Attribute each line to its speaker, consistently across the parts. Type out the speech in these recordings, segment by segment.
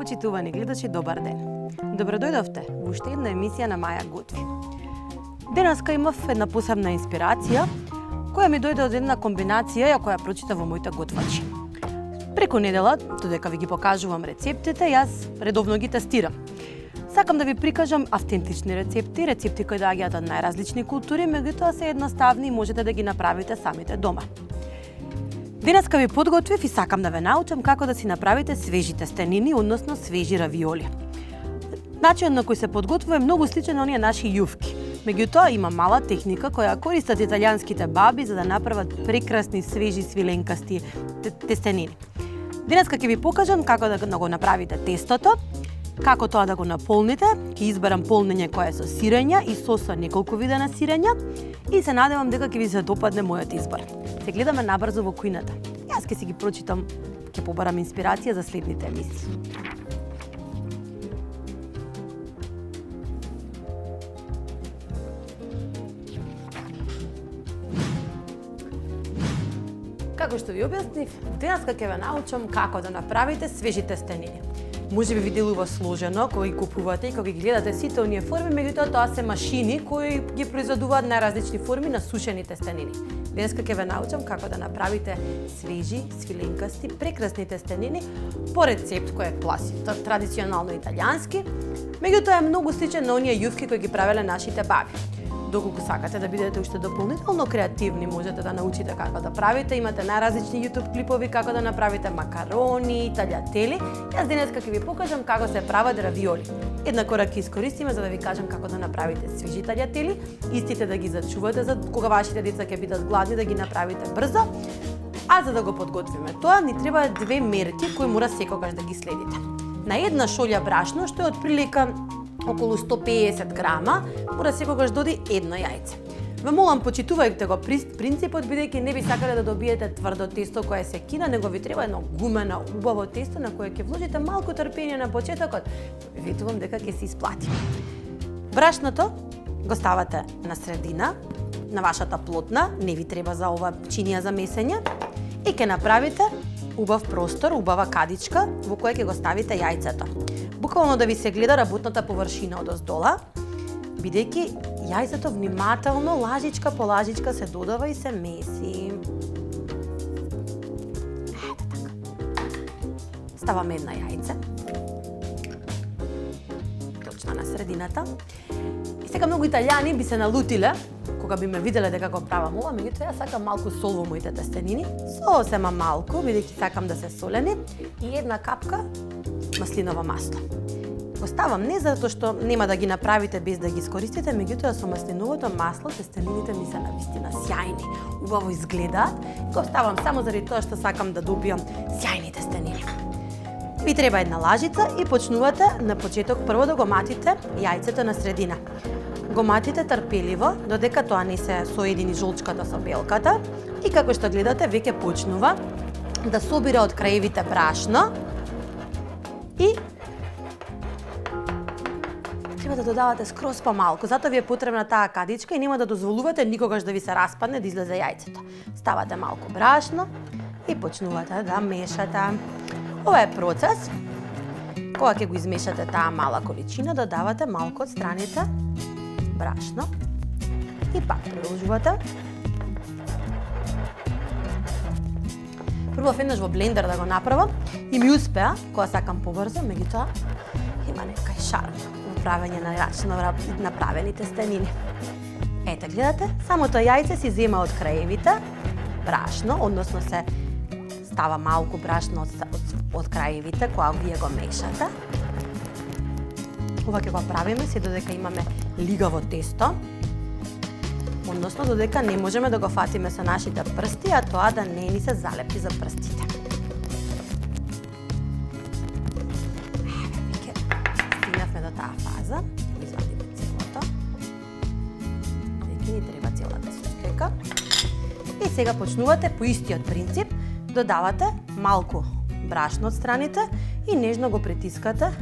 Speaker 1: Почитувани гледачи, добар ден. Добродојдовте во уште една емисија на Маја готви. Денеска имав една посебна инспирација која ми дојде од една комбинација која прочитав во моите готвачи. Преку недела, додека ви ги покажувам рецептите, јас редовно ги тестирам. Сакам да ви прикажам автентични рецепти, рецепти кои доаѓаат од најразлични култури, меѓутоа се едноставни и можете да ги направите самите дома. Денеска ви подготвив и сакам да ве научам како да си направите свежи тестенини, односно свежи равиоли. Начинот на кој се подготвува е многу сличен на оние наши јувки. Меѓутоа има мала техника која користат италијанските баби за да направат прекрасни свежи свиленкасти тестенини. Денеска ќе ви покажам како да го направите тестото, како тоа да го наполните. Ќе изберам полнење кое е со сирења и сос со неколку вида на сирења и се надевам дека ќе ви се допадне мојот избор. Се гледаме набрзо во кујната. Јас ќе си ги прочитам, ќе побарам инспирација за следните емисии. Како што ви објаснив, денеска ќе ве научам како да направите свежи тестенини. Може би ви делува сложено кога ги купувате и кога ги гледате сите оние форми, меѓутоа тоа се машини кои ги произведуваат најразлични форми на сушени тестенини. Денеска ќе ве научам како да направите свежи, свиленкасти, прекрасни тестенини по рецепт кој е традиционално италијански, меѓутоа е многу сличен на оние јувки кои ги правеле нашите баби. Доколку сакате да бидете уште дополнително креативни, можете да научите како да правите. Имате најразлични YouTube клипови како да направите макарони, таљатели. Јас денеска ќе ви покажам како се прават равиоли. Една корак ќе искористиме за да ви кажам како да направите свежи таљатели, истите да ги зачувате за кога вашите деца ќе бидат гладни, да ги направите брзо. А за да го подготвиме тоа, ни треба две мерки кои мора секогаш да ги следите. На една шолја брашно, што е отприлика околу 150 грама, мора секогаш доди едно јајце. Ве молам, почитувајте го принципот, бидејќи не би сакале да добиете тврдо тесто кое се кина, него ви треба едно гумено, убаво тесто на кое ќе вложите малку трпение на почетокот. Ветувам дека ќе се исплати. Брашното го ставате на средина, на вашата плотна, не ви треба за ова чинија за месење, и ќе направите убав простор, убава кадичка во која ќе го ставите јајцето. Буквално да ви се гледа работната површина од оздола, бидејќи јајцето внимателно, лажичка по лажичка се додава и се меси. Ете така. Ставаме една јајце. Точно на средината. И сега многу италијани би се налутиле кога би ме виделе дека го правам ова, меѓутоа јас сакам малку сол во моите тестенини. Сосема малку, бидејќи сакам да се солени, и една капка маслиново масло. Го ставам не затоа што нема да ги направите без да ги искористите, меѓутоа со маслиновото масло тестенините ми се навистина сјајни, убаво изгледаат. Го ставам само заради тоа што сакам да добијам сјајни тестенини. Ви треба една лажица и почнувате на почеток прво да го матите јајцето на средина. Го матите трпеливо додека тоа не се соедини жолчката со белката и како што гледате веќе почнува да собира од краевите брашно и треба да додавате скроз помалку, затоа ви е потребна таа кадичка и нема да дозволувате никогаш да ви се распадне да излезе јајцето. Ставате малку брашно и почнувате да мешате. Ова е процес. Кога ќе го измешате таа мала количина, додавате малку од страните брашно и пак продолжувате. Прво веднаш во блендер да го направам и ми успеа, кога сакам побрзо, меѓутоа има некај шарм во правење на рачно направени тестенини. Ете, гледате, самото јајце си зема од краевите брашно, односно се става малку брашно од краевите кога вие го мешате. Ова ќе го правиме се додека имаме лигаво тесто, односно додека не можеме да го фатиме со нашите прсти, а тоа да не ни се залепи за прстите. Веќе стигнавме до таа фаза, извадиме целото. Веќе ни треба целата соскека. И сега почнувате по истиот принцип, додавате малку брашно од страните и нежно го притискате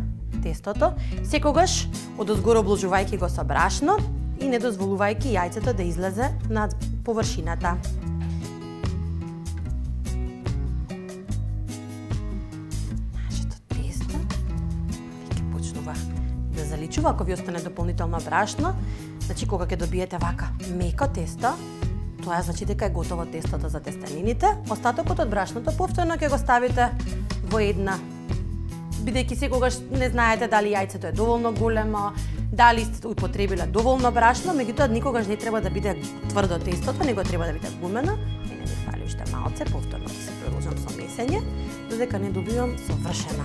Speaker 1: тестото, секогаш одозгоро обложувајќи го со брашно и не дозволувајќи јајцето да излезе над површината. Нашето тесто увеличува ако ви остане дополнително брашно. Значи кога ќе добиете вака меко тесто, тоа значи дека е готово тестото за тестенините. Остатокот од брашното повторно ќе го ставите во една, бидејќи секогаш не знаете дали јајцето е доволно големо, дали сте употребиле доволно брашно, меѓутоа никогаш не треба да биде тврдо тестото, него треба да биде гумено. Мене ми фали уште малце, повторно ќе се продолжам со месење, додека не добивам совршена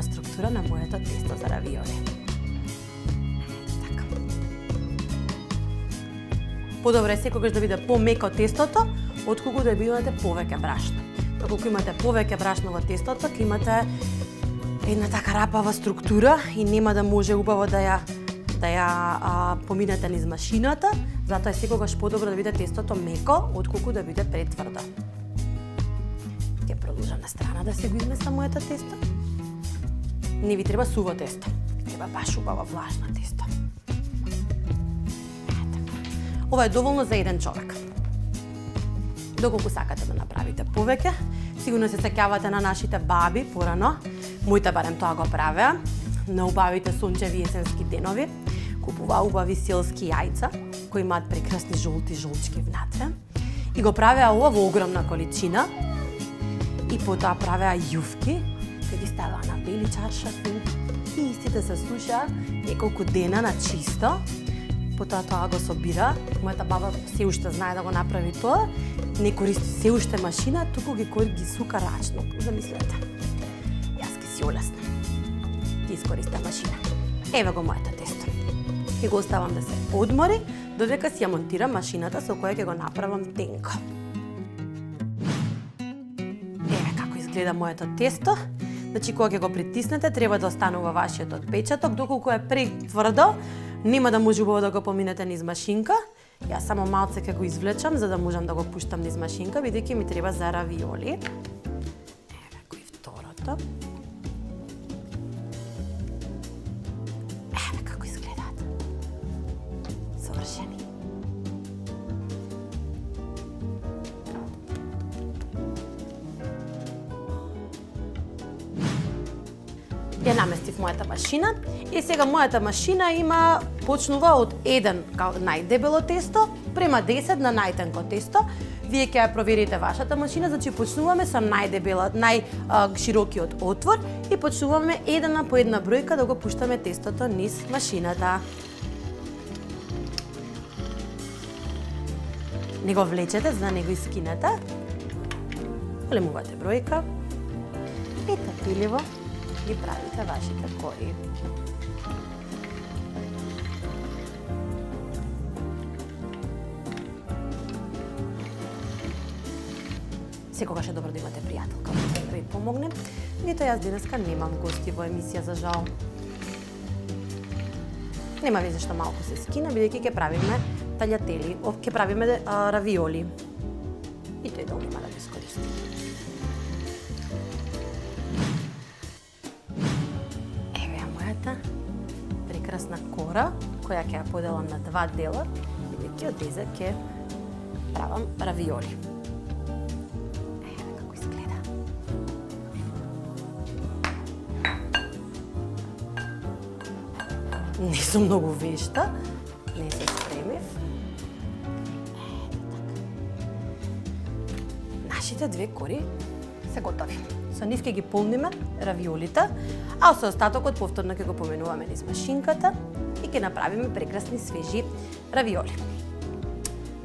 Speaker 1: структура на моето тесто за равиоли. Така. Подобро е секогаш да биде помеко тестото, отколку да бивате повеќе брашно. Доколку имате повеќе брашно во тестото, ќе имате една така рапава структура и нема да може убаво да ја поминете низ машината, затоа е секогаш подобро да биде тестото меко, отколку да биде претврдо. Ќе продолжам на страна да се го изместам моето тесто. Не ви треба суво тесто, треба баш убаво влажно тесто. Ова е доволно за еден човек. Доколку сакате да направите повеќе, сигурно се сеќавате на нашите баби порано, моите барем тоа го правеа, на убавите сончеви есенски денови, купуваа убави селски јајца, кои имаат прекрасни жолти жолчки внатре, и го правеа ова во огромна количина, и потоа правеа јувки, кои ги ставаа на бели чаршафи, и истите се сушаа неколку дена на чисто, потоа тоа го собира. Мојата баба се уште знае да го направи тоа, не користи се уште машина, туку ги сука рачно. Замислете. Јас ке си олеснам. Ти искориста машина. Еве го моето тесто. Ќе го оставам да се одмори, додека си ја монтирам машината со која ќе го направам тенко. Еве како изгледа моето тесто. Значи, кога ќе го притиснете, треба да останува вашиот отпечаток, доколку е претврдо, нема да може убаво да го поминете низ машинка. Јас само малце ќе го извлечам, за да можам да го пуштам низ машинка, бидејќи ми треба за равиоли. Еве кој второто. Еве како изгледаат. Совршени. Ја наместив мојата машина и сега мојата машина почнува од 1 као најдебело тесто према 10 на најтенко тесто. Вие ќе ја проверите вашата машина, значи почнуваме со најширокиот отвор и почнуваме една по една бројка да го пуштаме тестото низ машината. Не го влечете за да не го искинете. Големувате бројка и трпеливо ги правите вашите кори. Секогаш е добро да имате пријателка да ви помогне. Ето јас денеска немам гости во емисија, за жал. Нема веќе што малку се скина, бидејќи ќе правиме таљатели, ќе правиме равиоли. И тој дол нема да го искористи. Еве ја мојата прекрасна кора, која ќе ја поделам на 2 дела, бидејќи од деза ќе правам равиоли. Не сум многу вешта, не се спремив. Нашите 2 кори се готови. Со нив ќе ги полниме равиолите, а со остатокот повторно ќе го поменуваме низ машинката и ќе направиме прекрасни свежи равиоли.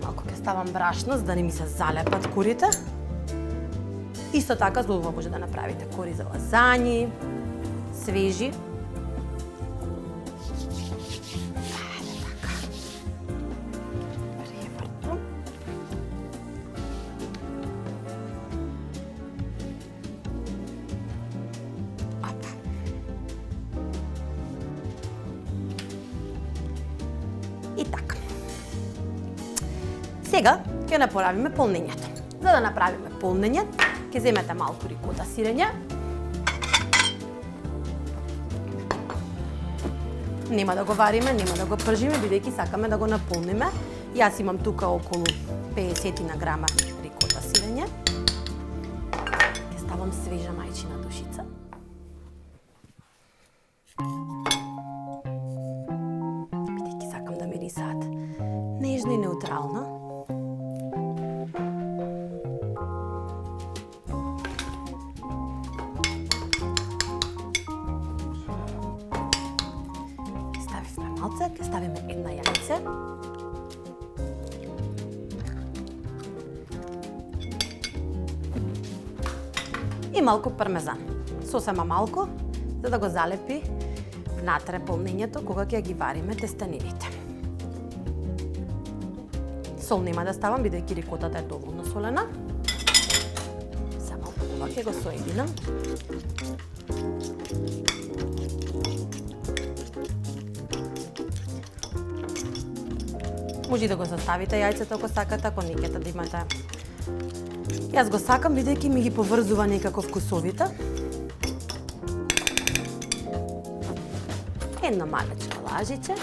Speaker 1: Малку ќе ставам брашно, за да не ми се залепат корите. Исто така, за ова може да направите кори за лазањи, свежи. И така. Сега ќе направиме полнењето. За да направиме полнење, ќе земете малку рикота сирење. Нема да го вариме, нема да го пржиме, бидејќи сакаме да го наполниме. Јас имам тука околу 50 грама рикота сирење. Ќе ставам свежа мајчина душица. неутрална. Ставивме малце, ќе ставиме една јајце. И малку пармезан. Сосема малку, за да го залепи внатре полнењето кога ќе ги вариме тестенините. Сол нема да ставам, бидејќи рикотата е доволно солена. Само ова ќе го соединам. Може да го заставите јајцето ако сакате, ако не ќе да имате. Јас го сакам бидејќи ми ги поврзува некако вкусовите. Едно малечко лажиче.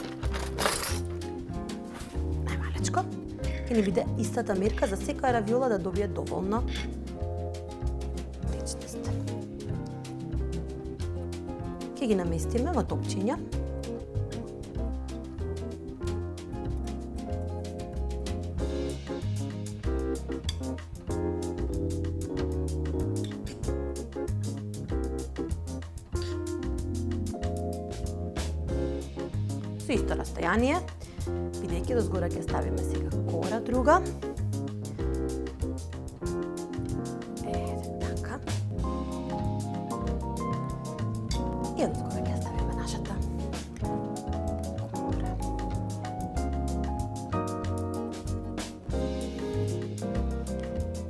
Speaker 1: Најмалечко. Ќе ни биде истата мерка за секоја равиола да добие доволно течност. Ќе ги наместиме во топчиња. Со исто растојание, бидејќи до згора ќе ставиме сега кора друга. Така. И од згора ќе ставиме нашата кора.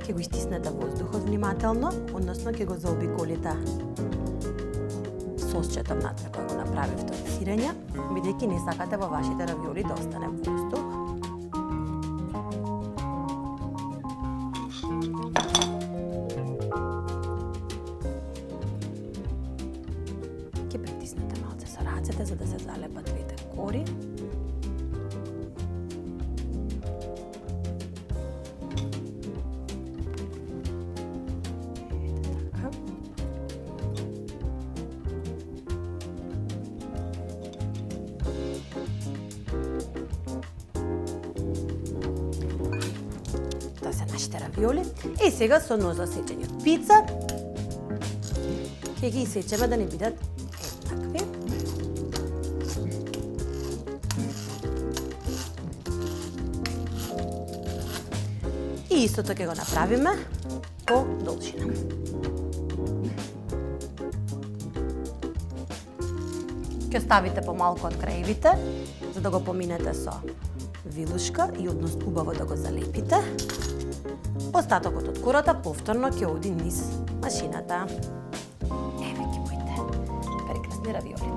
Speaker 1: Ќе го истиснете воздухот внимателно, односно ќе го заобиколите сосчето внатре кој го направивте од сирење, бидејќи не сакате во вашите равиоли да остане воздух. Ќе притиснете малце со рацете за да се залепат двете кори. Тоа се нашите равиоли. И сега со нож за сечење од пица ќе ги исечеме да не бидат еднакви. И истото ќе го направиме по должина. Ќе ставите помалку од краевите, за да го поминете со вилушка и однос убаво да го залепите. Остатокот од кората повторно ќе оди низ машината. Еве ги моите прекрасни равиоли.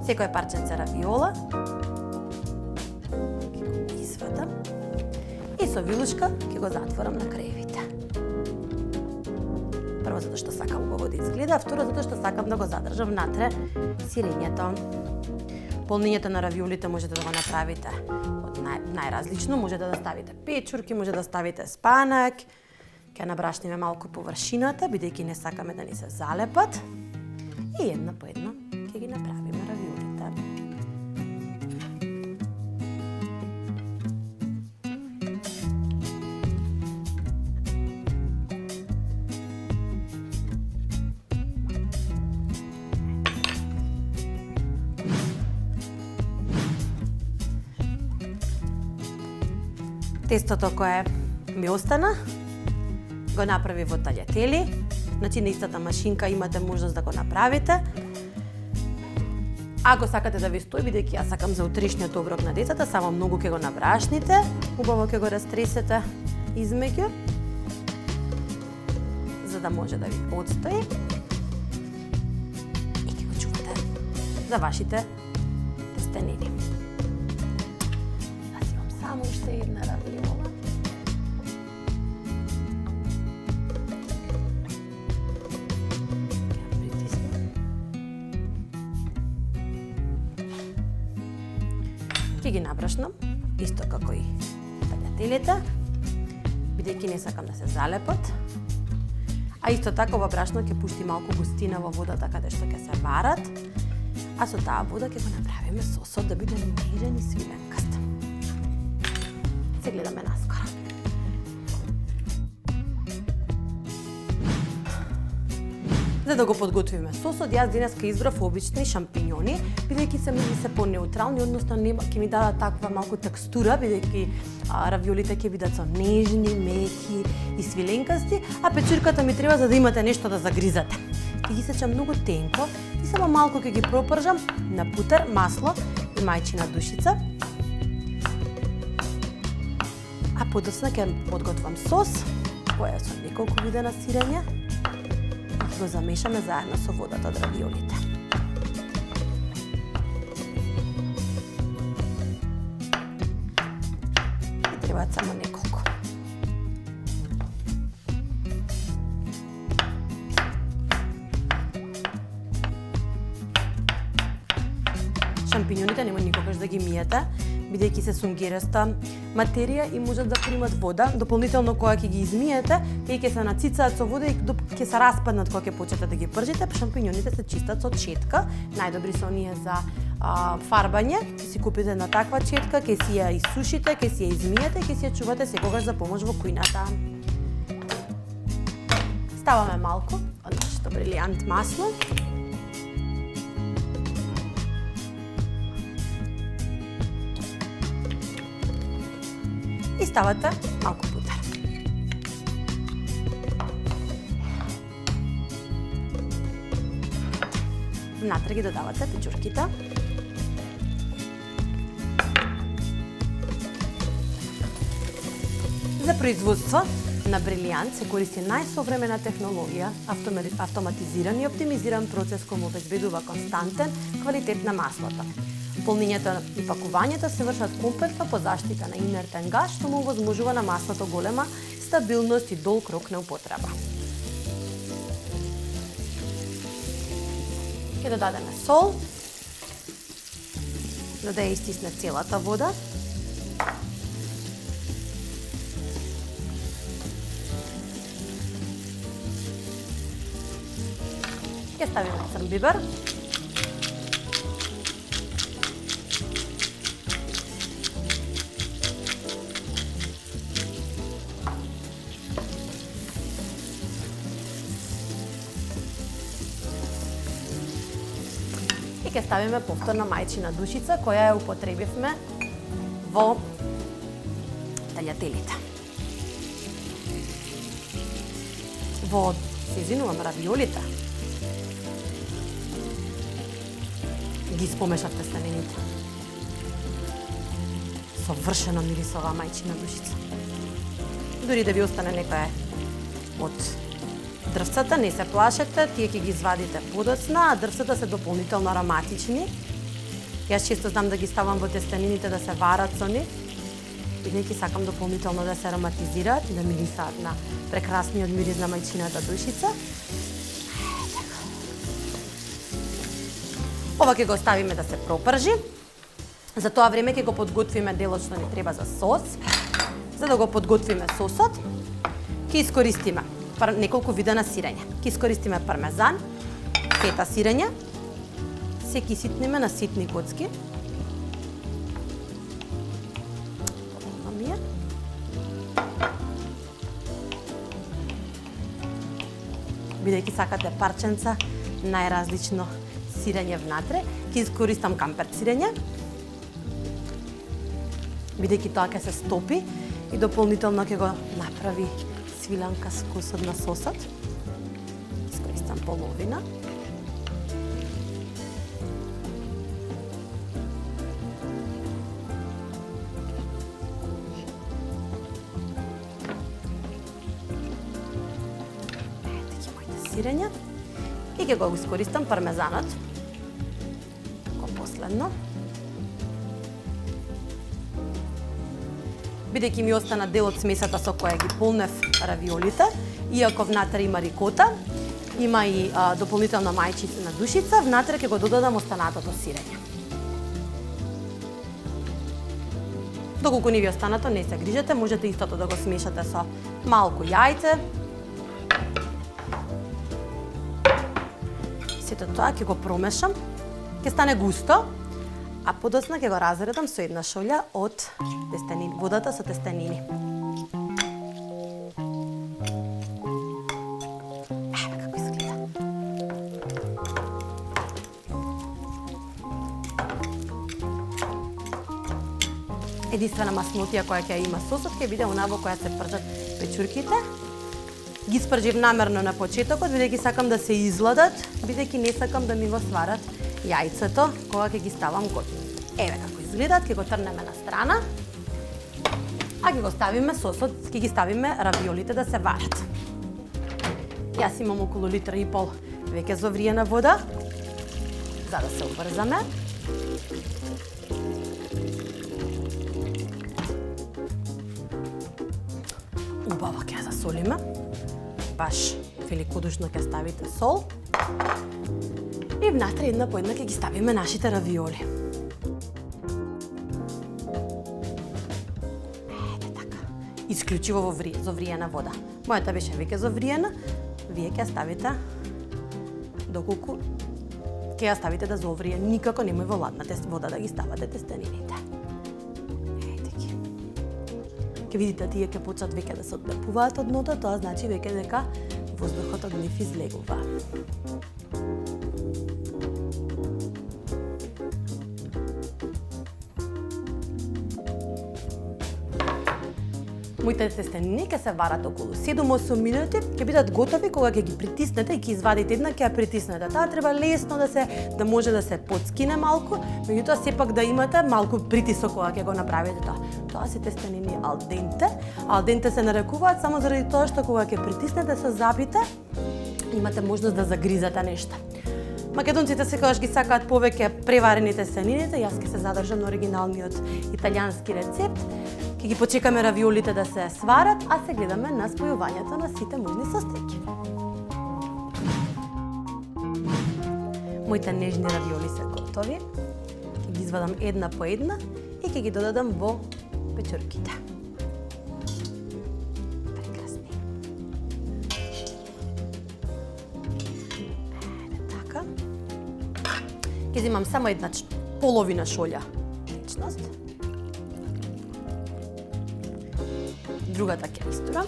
Speaker 1: Секој парченце равиола ќе го извадам и со вилушка ќе го затворам на краевите. Прво затоа што сакам убаво да изгледа, а второ затоа што сакам да го задржам внатре сирењето. Полнењето на равиолите можете да го направите од најразлично, можете да ставите печурки, може да ставите спанак. Ќе набрашниме малку површината, бидејќи не сакаме да ни се залепат. И една по една ќе ги направиме равиолите. Тестото кое ми остана, го направи во таљатели. Значи, на истата машинка имате можност да го направите. Ако сакате да ви стои, бидејќи јас сакам за утришниот оброк на децата, само многу ќе го набрашните, убаво ќе го растресете измеѓу, за да може да ви отстои. И ќе го чувате за вашите тестенини. Јас имам само уште една равиола. Ќе ги набрашнам, исто како и таљателите, бидејќи не сакам да се залепат. А исто така ова брашно ќе пушти малку густина во водата каде што ќе се варат. А со таа вода ќе го направиме сосот да биде нежен и свиленкаст. Се гледаме наскоро. За да го подготвиме сосот, јас денеска избрав обични шампиньони, бидејќи се ми се понеутрални, односно ќе ми дадат таква малку текстура, бидејќи равиолите ќе бидат со нежни, меки и свиленкасти, а печурката ми треба за да имате нешто да загризате. Ќе ги сечам многу тенко и само малку ќе ги пропржам на путер, масло и мајчина душица. А подоцна ќе подготвам сос, која со неколку вида на сирење. Го замешаме заедно со водата од равиолите. И требаат само неколку. Шампиньоните нема никогаш да ги миете, бидејќи се сунгереста материја и можат да примат вода. Дополнително кога ќе ги измиете, тие ќе се нацицаат со вода и ќе се распаднат кога ќе почнете да ги пржите. Шампиньоните се чистат со четка, најдобри се оние за фарбање. Ќе си купите на таква четка, ќе си ја исушите, ќе си ја измиете, ќе си ја чувате секогаш за помош во кујната. Ставаме малку од нашето брилијант масло. И ставате малку путер. Внатре ги додавате печурките. За производство на брилијант се користи најсовремена технологија, автоматизиран и оптимизиран процес кој му обезбедува константен квалитет на маслото. Полнењето и пакувањето се вршат комплексно по заштита на инертен газ, што му овозможува на маслото голема стабилност и долг рок на употреба. Ќе додадеме сол, за да ја истисне целата вода. Ќе ставиме црн бибер. Ќе ставиме повторно мајчина душица, која ја употребивме во таљателите. Се извинувам, равиолите. Ги спомешав тестенините. Совршено мирисова мајчина душица. Дори да ви остане некоја од дрвцата, не се плашете, тие ќе ги извадите подоцна, а дрвцата се дополнително ароматични. Јас често знам да ги ставам во тестенините да се варат со нив, бидејќи сакам дополнително да се ароматизираат и да мирисаат на прекрасниот мирис на мајчината душица. Ова ќе го оставиме да се пропржи. За тоа време ќе го подготвиме делот што ни треба за сос. За да го подготвиме сосот, ќе искористиме неколку вида на сирење. Ќе искористиме пармезан, фета сирење, се ќе ситниме на ситни коцки. Бидејќи сакате парченца, најразлично сирење внатре, ќе искористам камперт сирење, бидејќи тоа ќе се стопи и дополнително ќе го направи свиланка вкусот на сосот. Искористам половина. Ете ќе моите сирења. И ќе го искористам пармезанот. Како последно. Бидејќи ми остана дел од смесата со која ги полнев равиолите, иако внатре има рикота, има и дополнителна мајчина душица, внатре ќе го додадам останатото сирење. Доколку не ви останато, не се грижете, можете истото да го смешате со малку јајце. Сето тоа ќе го промешам Ќе стане густо, а подоцна ќе го разредам со една шолја од тестенини, водата со тестенини. Еве како изгледа. Единствена маснотија која ќе има сосот ќе биде онаа во која се пржат печурките. Ги спржив намерно на почетокот, бидејќи сакам да се изладат, бидејќи не сакам да ми го сварат јајцето кога ќе ги ставам готови. Еве како изгледаат, ќе го трнеме на страна, а ќе го ставиме сосот, ќе ги ставиме равиолите да се варат. Јас имам околу литра и пол веќе зовриена вода, за да се обрзаме. Убаво ќе ја засолиме. Баш великодушно ќе ставите сол. И внатре една по една ќе ги ставиме нашите равиоли. Ете така. Исклучиво во зовриена вода. Мојата беше веќе зовриена, вие ќе ја ставите доколку ќе ја ставите да зоврие. Никако немој во ладна вода да ги ставате тестенините. Ете ги. Ќе видите тие ќе почнат веќе да се одлепуваат од дното, тоа значи веќе дека воздухот од нив излегува. Моите тестенини ќе се варат околу 7-8 минути, ќе бидат готови кога ќе ги притиснете и ќе извадите една, ќе ја притиснете. Таа треба лесно да може да се потскине малку, меѓутоа сепак да имате малку притисок кога ќе го направите тоа. Тоа се тестенини ал денте. Ал денте се нарекуваат само заради тоа што кога ќе притиснете со зъбите, имате можност да загризате нешто. Македонците секогаш ги сакаат повеќе преварени тестенините, јас ќе се задржам на оригиналниот италијански рецепт. Ќе ги почекаме равиолите да се сварат, а се гледаме на спојувањето на сите можни состојки. Моите нежни равиоли се готови. Ќе ги извадам една по една и ќе ги додадам во печурките. Прекрасни. Ете така. Ќе земам само една половина шолја млечност. Другата ќе истурам.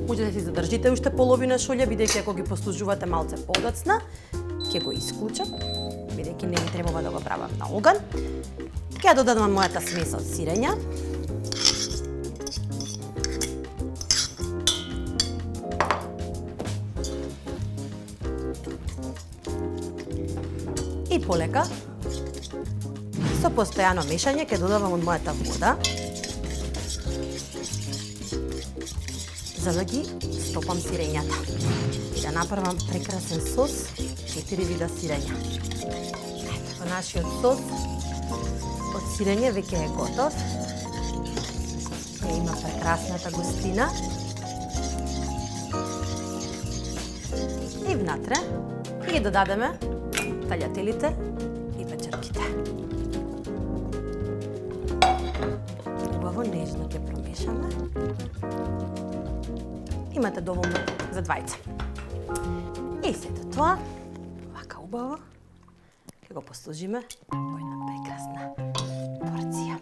Speaker 1: Може да си задржите уште половина шолја, бидејќи ако ги послужувате малце подоцна, ќе го исклучам, бидејќи не ми требава да го правам на оган. Ќе ја додадам мојата смес од сирења. И полека, со постојано мешање, ќе додавам од мојата вода, за да ги стопам сирењата и да направам прекрасен сос, 4 вида сирења. Ето, нашиот сос од сирење веќе е готов. Има прекрасната густина. И внатре ќе ги додадеме таљателите и печурките. Убаво нежно ќе промешаме. Имате доволно за двајца. И сето тоа, вака убаво, ќе го послужиме во една прекрасна порција.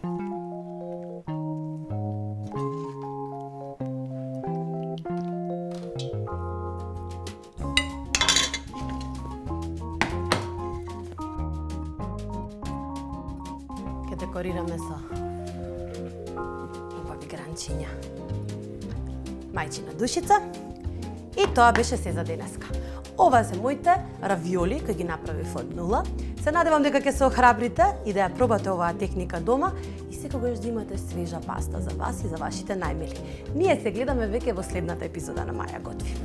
Speaker 1: Ќе декорираме со убави гранчиња. Мајчина душица. И тоа беше се за денеска. Ова се моите равиоли кои ги направив од нула. Се надевам дека ќе се охрабрите и да ја пробате оваа техника дома и секогаш да имате свежа паста за вас и за вашите најмили. Ние се гледаме веќе во следната епизода на Маја готви.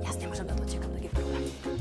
Speaker 1: Јас не можам да дочекам да ги пробам.